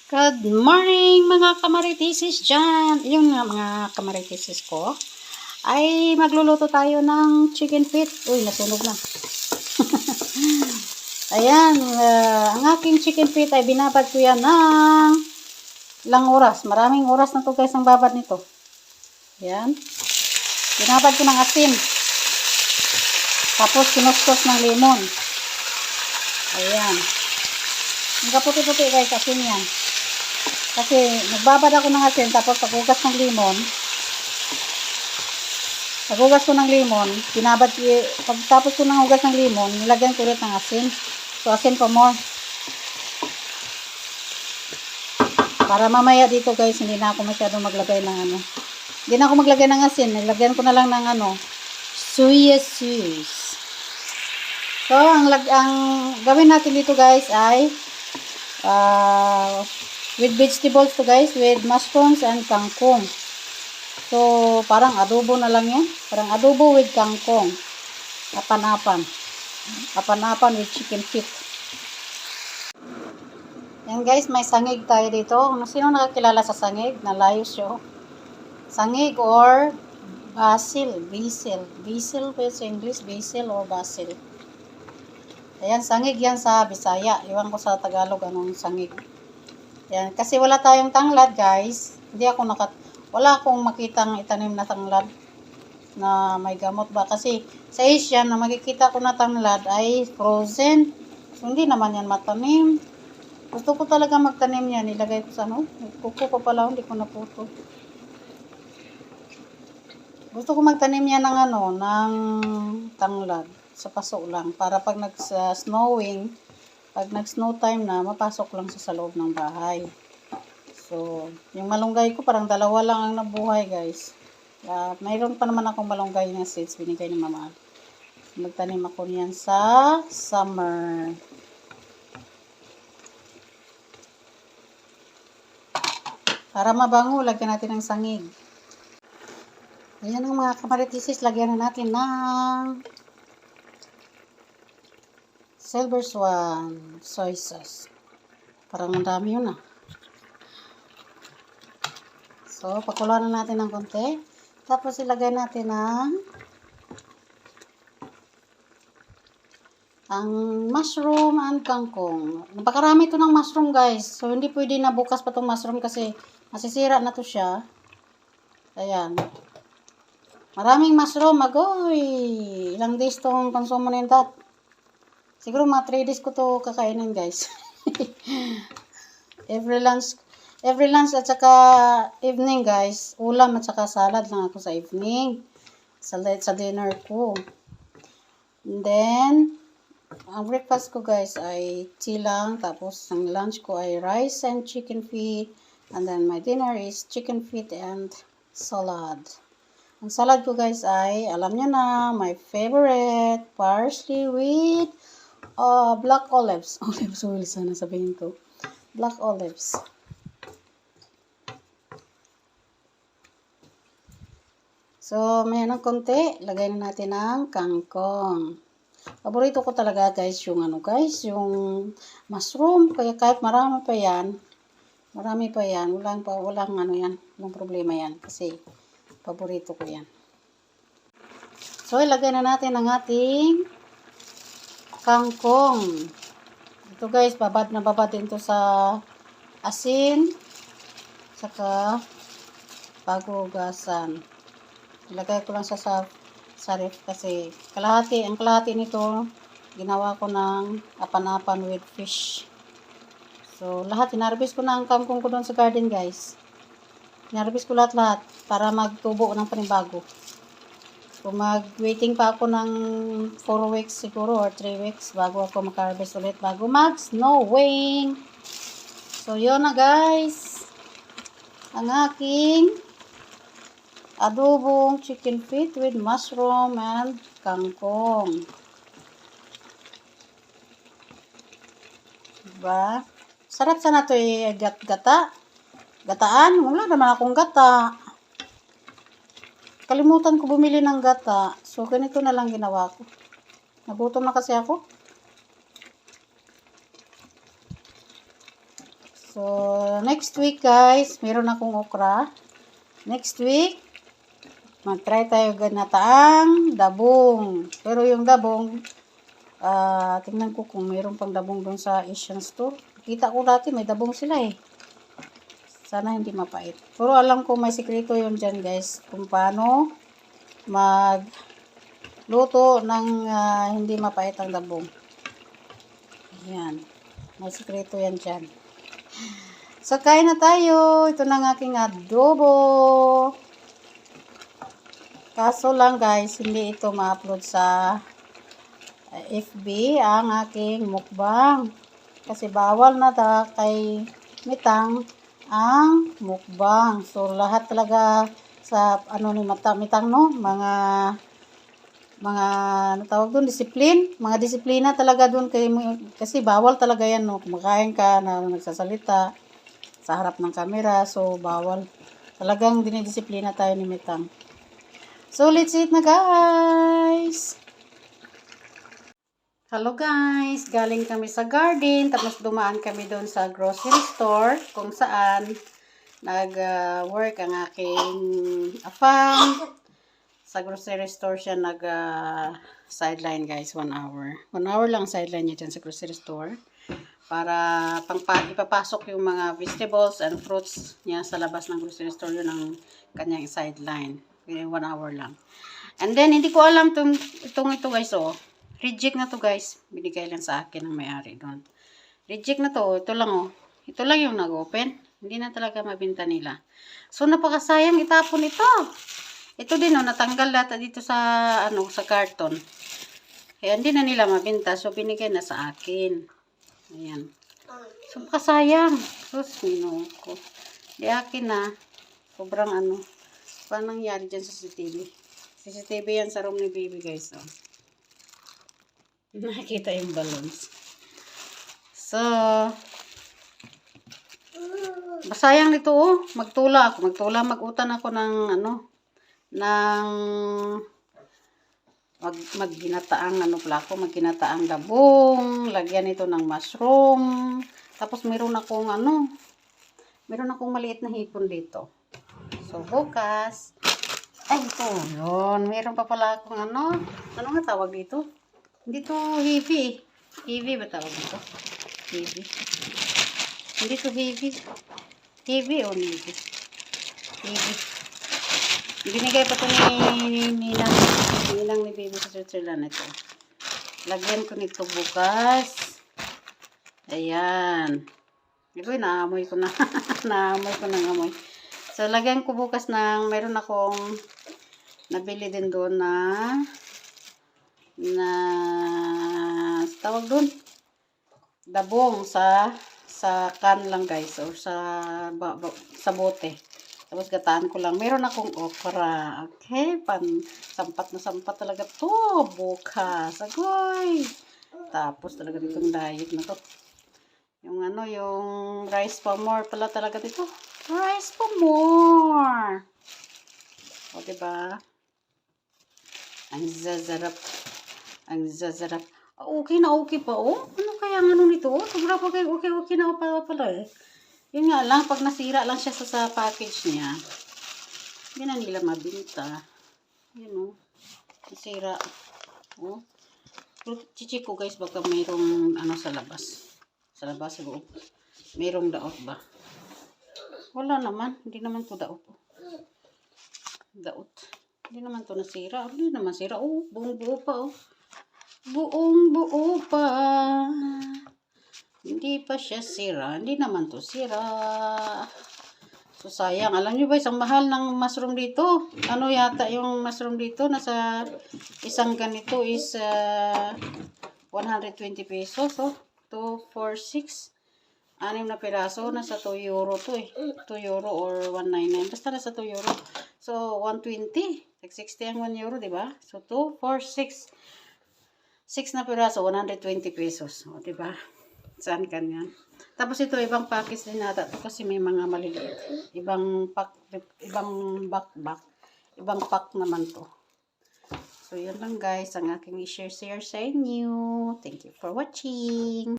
Good morning mga kamaritisis dyan. Yung mga kamaritisis ko ay magluluto tayo ng chicken feet. Uy, nasunog na. Ayan, ang aking chicken feet ay binabad ko yan ng ilang oras. Maraming oras na to guys ang babad nito. Ayan. Binabad ko ng asin. Tapos kinustos ng lemon. Ayan. Ang kaputi-puti guys, asin yan. Kasi nagbabad ako ng asin, tapos paghugas ng lemon, pagtapos ko ng hugas ng lemon, nilagyan ko ulit ng asin. So, asin pa more. Para mamaya dito guys, hindi na ako masyadong maglagay ng Hindi na ako maglagay ng asin. Nilagyan ko na lang ng soya sauce. So, ang gawin natin dito guys ay with vegetables to guys, with mushrooms and kangkong. So, parang adobo na lang yan. Parang adobo with kangkong. Apan-apan. Apan-apan with chicken feet. Yan guys, may sangig tayo dito. Sino nakakilala sa sangig? Nalayos siya. Sangig or basil. Basil. Basil sa English. Basil or basil. Ayan, sangig yan sa Bisaya. Iwan ko sa Tagalog anong sangig. Yan, kasi wala tayong tanglad, guys. Wala akong makitang itanim na tanglad na may gamot ba. Kasi sa Asian, na makikita ko na tanglad ay frozen. So, hindi naman yan matanim. Gusto ko talaga magtanim yan. Ilagay ko sa kuko pa pala, hindi ko naputo. Gusto ko magtanim yan ng ng tanglad. Sa paso lang. Para pag nag-snowing, pag nag-snow time na, mapasok lang sa loob ng bahay. So, yung malunggay ko, parang dalawa lang ang nabuhay, guys. Mayroon pa naman akong malunggay na seeds, binigay ni Mama. Magtanim ako niyan sa summer. Para mabango, lagyan natin ng sangig. Ayan ang mga kamaritisis, lagyan na natin ng Silver Swan soy sauce. Parang ang dami yun So, pakuluan na natin ng konti. Tapos ilagay natin ang mushroom and kangkong. Napakarami ito ng mushroom guys. So, hindi pwede na bukas pa itong mushroom kasi masisira na to siya. Ayan. Maraming mushroom. Agoy! Ilang days itong konsumo na yun dat. Siguro mga 3 days ko to kakainin guys. every lunch at saka evening guys. Ulam at saka salad lang ako sa evening. Sa dinner ko. And then, ang breakfast ko guys ay tea lang. Tapos ang lunch ko ay rice and chicken feet. And then my dinner is chicken feet and salad. Ang salad ko guys ay, alam nyo na, my favorite, parsley with black olives. Olives oil sana sabihin ko. Black olives. So, may konti. Lagay na natin ang kangkong. Paborito ko talaga guys yung yung mushroom. Kaya kahit marami pa yan, walang problema yan. Kasi, paborito ko yan. So, ilagay na natin ang ating kangkong. Ito guys, babad din to sa asin saka paghugasan. Ilagay ko lang sa ref kasi ang kalahati nito ginawa ko ng apan-apan with fish. So lahat hinarvest ko na ang kangkong ko doon sa garden guys. Hinarvest ko lahat para magtubo ng panibago. So, waiting pa ako ng 4 weeks siguro or 3 weeks bago ako maka-harvest ulit bago mag-snowing. So, yun na guys. Ang aking adobong chicken feet with mushroom and kangkong. Diba? Sarap sana ito gata. Gataan? Wala naman akong gata. Kalimutan ko bumili ng gata. So, ganito na lang ginawa ko. Nagutom na kasi ako. So, next week guys, meron akong okra. Next week, mag-try tayo ganataang dabong. Pero yung dabong, tingnan ko kung meron pang dabong doon sa Asian store. Kita ko dati may dabong sila eh. Sana hindi mapait. Pero alam ko may sikreto yun dyan guys. Kung paano magluto ng hindi mapait ang dabong. Yan. May sikreto yan dyan. So, kain na tayo. Ito na ang aking adobo. Kaso lang guys, hindi ito ma-upload sa FB ang aking mukbang. Kasi bawal na kay Mitang ang mukbang. So, lahat talaga sa ano ni Mitang, no? Mga ano tawag doon, mga disiplina talaga doon kasi bawal talaga yan, no? Kumakain ka na nagsasalita sa harap ng camera, so bawal. Talagang dinidisiplina tayo ni Mitang. So, let's eat na guys! Hello guys! Galing kami sa garden, tapos dumaan kami doon sa grocery store, kung saan nag-work ang aking afam. Sa grocery store siya nag-sideline guys, 1 hour. 1 hour lang sideline niya dyan sa grocery store. Para ipapasok yung mga vegetables and fruits niya sa labas ng grocery store. Yun ang kanyang sideline. 1 hour lang. And then, hindi ko alam ito guys, oh. Reject na to guys. Binigay lang sa akin ng may-ari doon. Reject na to. Ito lang, oh. Ito lang yung nag-open. Hindi na talaga mabinta nila. So, napakasayang itapon ito. Ito din, oh. Natanggal data dito sa, sa carton. Kaya hindi na nila mabinta. So, binigay na sa akin. Ayan. So, napakasayang. Sus, ko. Di akin na. Sobrang paano nangyari dyan sa CCTV? CCTV yan sa room ni baby guys, oh. Nakikita yung balloons. So, masayang nito, oh. Magtula ako. Mag-utan ako ng, magginataang, magginataang dabong. Lagyan ito ng mushroom. Tapos, meron akong maliit na hipon dito. So, bukas, ito, yun. Meron pa pala akong ano nga tawag dito? Hindi to heavy. Heavy ba tawag dito? Heavy. Hindi to heavy. Heavy o heavy? Heavy. Binigay pa to ni Ninang ni baby sa Switzerland ito. Lagyan ko nito bukas. Ayan. Ito, naamoy ko na. Naamoy ko ng amoy. So, lagyan ko bukas ng, meron akong nabili din doon na tawag doon, dabong sa can lang guys, or sa bote. Tapos gataan ko lang. Meron akong okra. Okay, sampat na sampat talaga to bukas. Agoy! Tapos talaga ditong diet na to. Yung yung rice for more pala talaga dito. Rice for more. O, diba? Ang zazarap. Ang zazarap. Okay na okay pa, oh. Ano kaya ang nito? Sobra pa kayo. Okay na pala eh. Yun nga lang, pag nasira lang siya sa package niya, hindi na nila mabinta. Yun, oh. Nasira. Oh. Chichi ko guys, baka mayroong sa labas. Sa labas, sa loob. Mayroong daot ba? Wala naman. Hindi naman to daot. Daot. Hindi naman to nasira. Hindi naman sira. Oh, buong buo pa, oh. Buong buo pa. Hindi pa siya sira. Hindi naman to sira. So, sayang. Alam nyo ba, isang mahal ng mushroom dito. Ano yata yung mushroom dito? Nasa isang ganito is 120 pesos. So, 2, 4, 6. 6 na piraso. Nasa 2 euro to eh. 2 euro or 199. Basta nasa 2 euro. So, 120. Like 60 ang 1 euro, diba? So, 2, 4, 6. 6 na piraso, 120 pesos. O, diba? Saan ka yan? Tapos ito, ibang package din nata. Ito kasi may mga maliliit. Ibang pack naman to. So, yun lang guys. Ang aking i-share sa inyo. Thank you for watching.